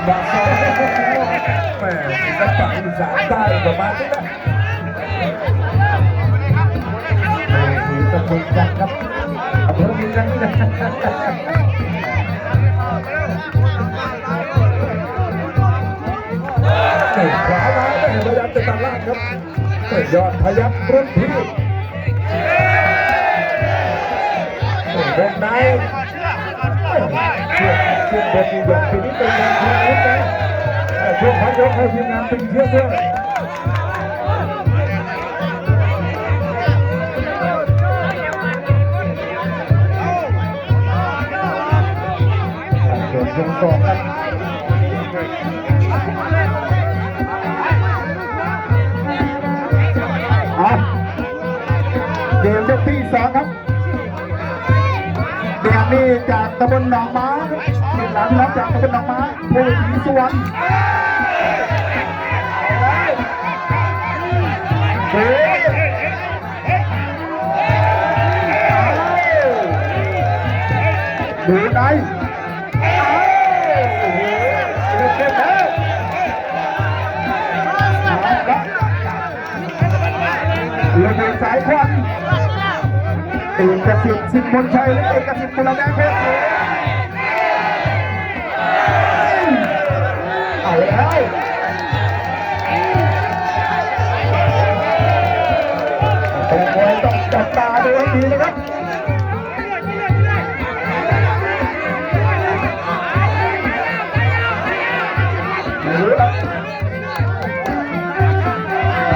มาซ้อมแม่ศิลปะอีสานได้ประมาณนี้นะมีตะกุยกันครับอำเภอมีกันนี่นะเตะขวามาแต่พยายามจะตัดล่างครับยอดพยัคฆ์รุ่นพี่วงในช่วงบทที่ยกทีนี้เป็นงานของอาวุธนะช่วงพักยกให้ทีมงานเป็นเชื่อด้วยเกิดช่วงสองครับเกมยกที่สองครับเดี๋ยวนี้จากตำบลหนองม้าเป็นหลานน้องจากตำบลหนองม้าผู้ศรีสุวรรณดูได้เรือสายควันเอกสิทธิ์สิทธิ์มนชัยและเอกสิทธิ์พลแดงเพชรเอาแล้วตัวมวยต้องจับตาดูให้ดีนะครับ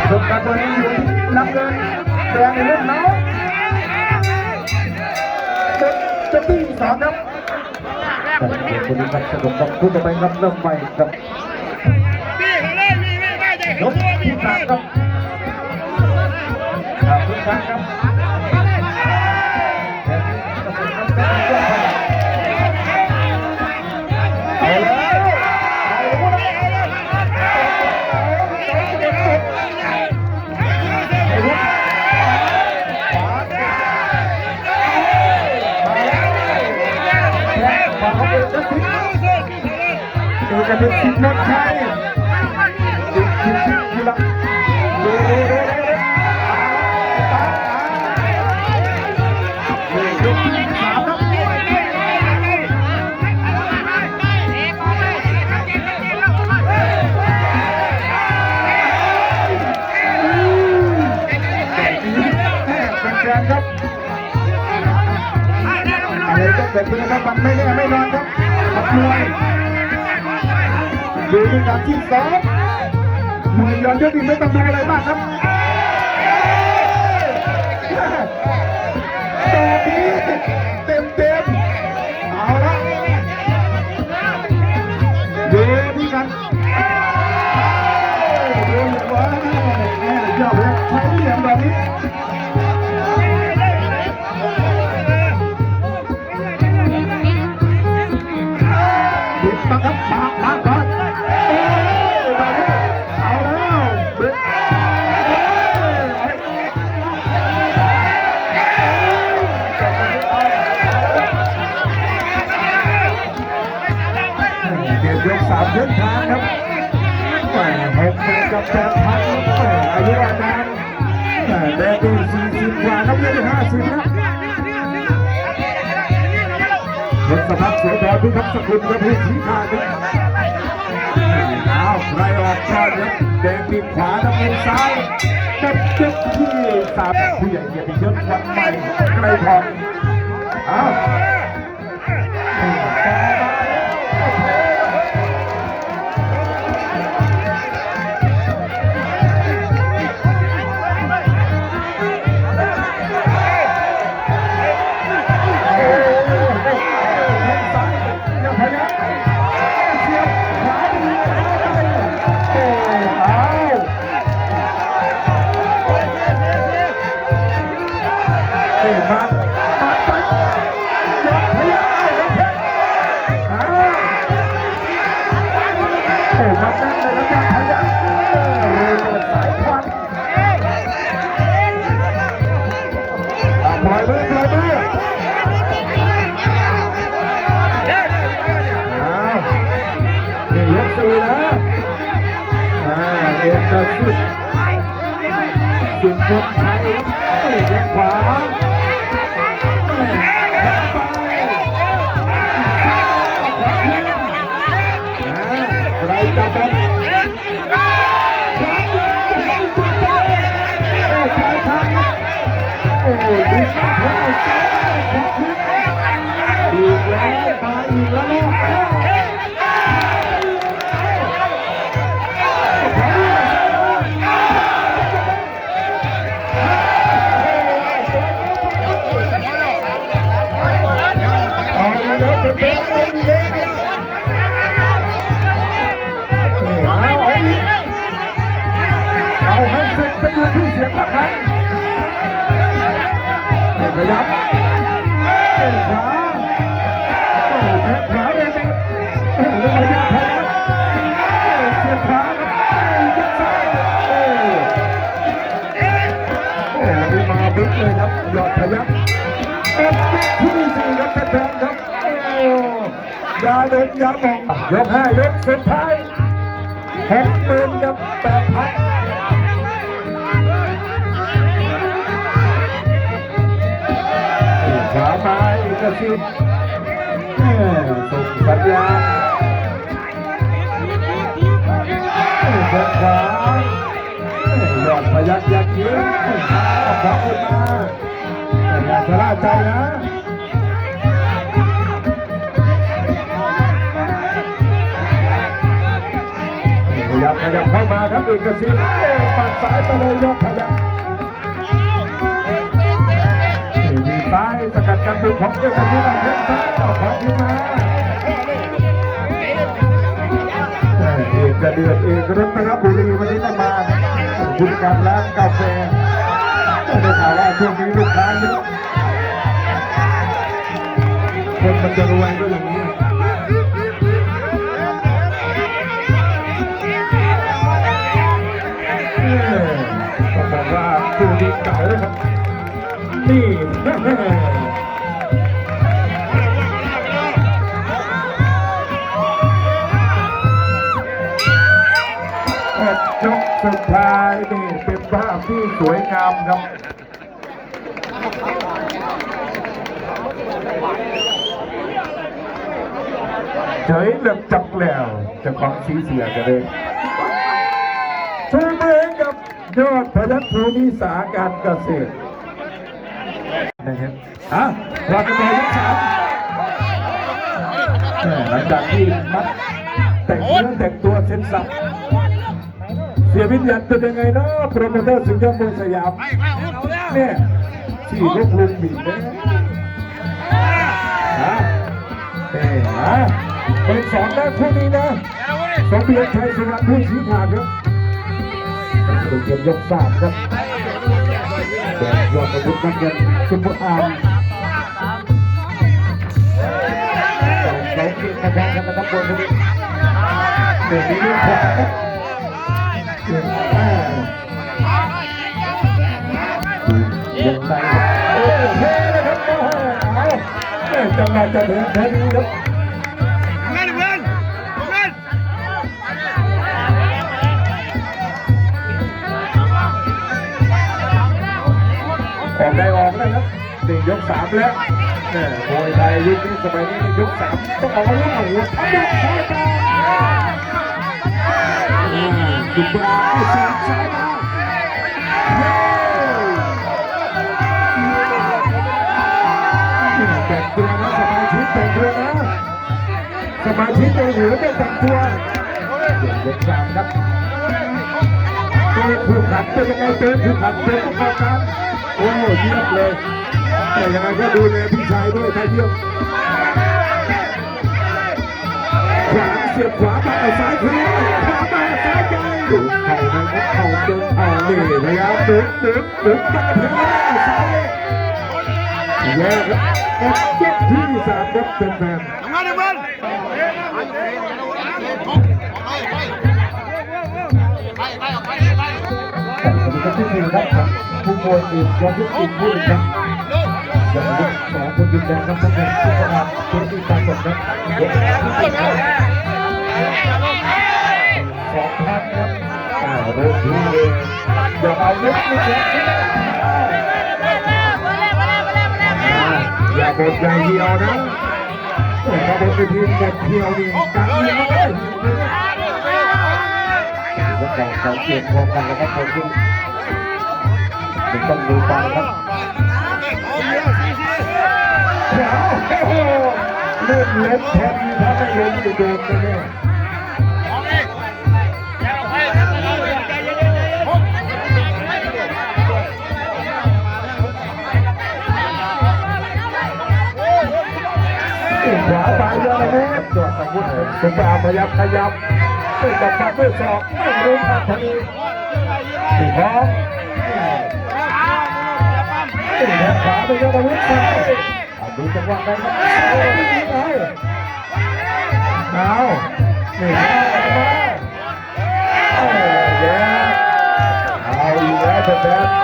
สุดการตัวนี้อยู่น้ำเงินแดงในเรื่องน้องจะตีสามครับคนนี้ครับสนุกกับคู่ต่อไปครับเริ่มใหม่ครับยกที่สามครับคุณช้างครับจะเป็นสิบนัดใช่สิบอยู่ละดูยกที่สามครับเป็นแรงครับอะไรก็เกิดขึ้นนะครับมันไม่แน่ไม่นอนครับขับมวยดูในการที่สองมวยย้อนยุคนี้ไม่ต้องดูอะไรมากครับตอนนี้เต็มเอาละดูที่กันดูว่าเจ้าแบบใช้เหลี่ยมแบบนี้ดิบมาครับมายกสามเดินทางครับแหม6กับ8,000อายุอานามแดงดู40กว่าน้ำเงิน50นะรถสภาพสวยดอพิทักษ์สกุลกระพุ้งสีขาดเอาใครออกก่อนแดงปีกขวาน้ำเงินซ้ายกับเจ็บที่สามผู้ใหญ่เกียรติยศวันใหม่ไกลทองเอามา 4นะเอกสิทธิ์สุดยอดไทยแข้งขวาใครจะเป็นโอ้ยดีแล้วตายอีกแล้วเอาให้เสร็จไปดูที่เสียงละครั้งขยับขวาขวาเลยนะระยะพลังเสียบขวายัดซ้ายนี่มาบิ๊กเลยครับยอดพยับที่4ครับท่านครับยาเดินยามองยก5ยกสุดท้าย60,000กับ8,000ขวามาเอกสิทธิ์ส่งสัญญาณขวายอดพยัคฆ์ยักษ์ยิ้มเอาขวาขึ้นมาอย่าชะล่าใจนะขยับเข้ามาครับเอกสิทธิ์ปัดซ้ายไปเลยยอดพยัคฆ์ดีซ้ายสกัดการบุกของเอกสิทธิ์แข้งซ้ายเอาขวาขึ้นมาเอกจะเดือดเอกรัตนบุรีวันนี้ต้องมาคุณการร้านกาแฟได้ข่าวว่าช่วงนี้ลูกค้าเยอะคนมันจะรวยก็อย่างนี้ต้องบอกว่าคู่นี้เก่าครับนี่ยกสุดท้ายนี่เป็นภาพที่สวยงามครับเฉยเลือกจับแล้วเจ้าของสีเสียกันเลยช่วยเมืองกับยอดพยัคฆ์ภูมิสาการเกษตรนะครับเราจะไปยก3หลังจากที่มัดแต่งเนื้อแต่งตัวเซ็นสับเสียวิญญาณเป็นยังไงเนาะโปรโมเตอร์สุดยอดมวยสยามเนี่ยที่ลูกลุงบีบเลยเป็น2นะคู่นี้นะสมเด็จชัยสุวรรณผู้ชี้ขาดครับเกมยก3ครับแดงยอดประยุทธ์นักเรียนซุปเปอร์อาร์มเขาเก่งกระแทกกันนะครับบนนี้เดี๋ยวนี้เรื่องขวายังไงโอ้โหนะครับจังหวะจะถึงแค่นี้ครับออกได้ออกนะครับนี่ยก3แล้วมวยไทยยุคนี้สมัยนี้ยก3ต้องออกมาลุ้นเอาหัวทำได้ซ้ายมาสุดยอดซ้ายมาแต่งตัวนะสมาชิกแต่งตัวนะสมาชิกในหัวจะแต่งตัวยก3ครับผูกขัดเป็นยังไงเป็นผูกขัดเป็นต้องการการโอ้เยี่ยมเลยแต่ยังไงก็ดูแลพี่ชายด้วยไทยเยี่ยมขวาเสียบขวามาเอาซ้ายคืนขวามาซ้ายใจถูกเข่านะครับเข่าเจอนี่พยายามดึงตั้งกระเทียมซ้ายแย่ครับยกที่3ครับเป็นแฟนก็ที่4ครับผู้มวยอีกยอดที่4ผู้ครับยังยก2คนยืนยันครับท่านผู้ชมที่ตามชมครับ ลูกที่อย่าเอาลึกนิดเดียวอย่าบดใหญ่เดียวนะถ้าบดไปทีบดเที่ยวนี่กันเดียวเลยแล้วก็เขาเกี่ยวพอกันแล้วก็คนที่มันต้องดูไปครับเลือดเล็ดแทนถ้าไม่ล้มจะโดนแน่ขวาไปเยอะเลยจอดอาวุธสุภาพยับขยับไม่ตัดมาไม่สอบไม่รู้ทันทีตีพร้อมขวาไปเยอะอาวุธไปดูจังหวะได้ไหมเอานี่มาเอาแย่เอาอีกแล้วแบบ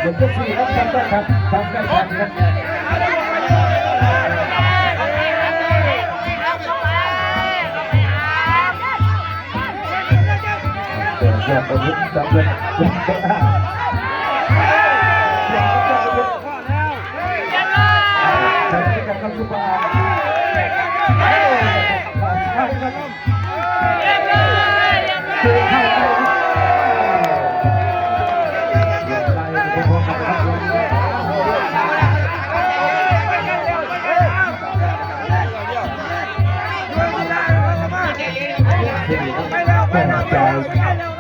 เป็นทุกทีครับทำได้ครับทำได้ครับเดี๋ยวผมจะเล่น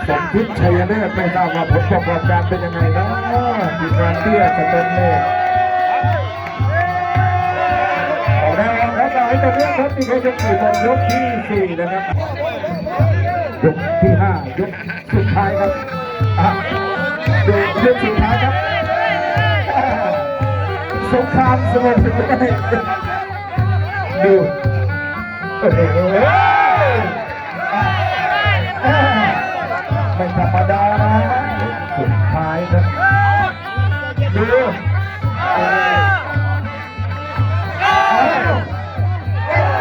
สมคิดชัยเนตรไม่ทราบว่าผลประกอบการเป็นยังไงนะทีมงานเตี้ยสเตนเลสออกแรงครับเราให้ตัวเรื่องครับที่เขาจะขี่บอลยกที่4นะครับยกที่5ยกสุดท้ายครับดูยกสุดท้ายครับสงครามสงบสุดท้ายดูไม่ธรรมดานะสุดท้ายนะดู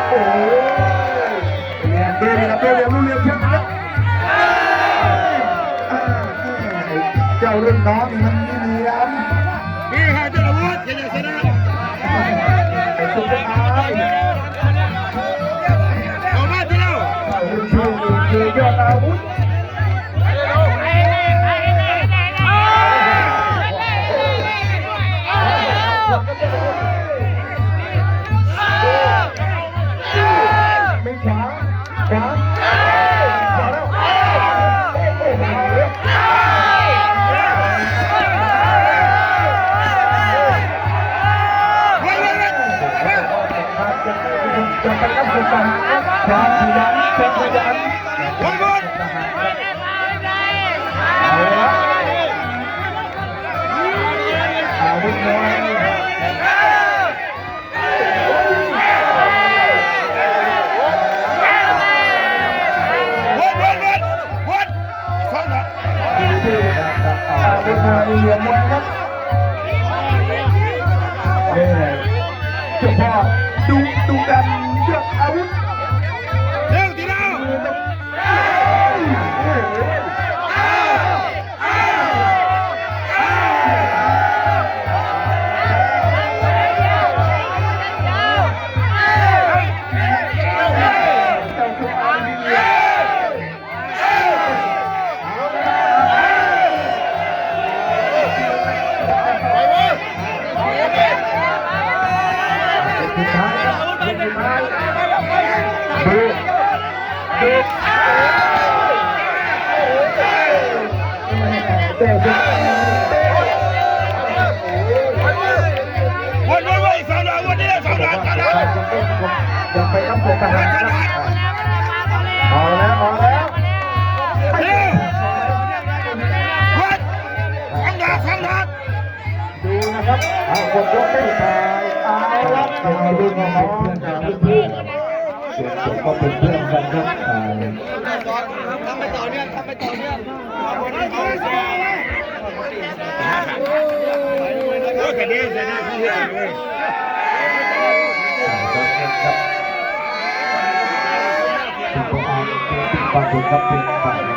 โอ้ยดูนี่ครับเรียนรู้เรียนเพียงนะเจ้ารุ่นน้องมันนี่เลี้ยงนี่ฮะเจ้าอาวุธเจ้าชนะไอ้สุดท้ายเอามาที่เรารุ่นชื่อยอดอาวุธไม่ขวาขวาขวาแล้วจะไปกับสุดท้ายความขยันความขยันเอาวุธน้อยเหลี่ยมมวยครับนี่เจ้าพ่อดูกันเลือกอาวุธเร็วทีเดียวอย่าไปรับตัวทหารเอาแล้วดูนะครับเอากดยกได้ถ่ายเอาละเอาดูน้องเพื่อนก็เป็นเพื่อนกันครับทำไปต่อเนื่องคดีจะได้ที่เลย ตัวอ่อนเป็นความสุขครับเป็นฝ่าย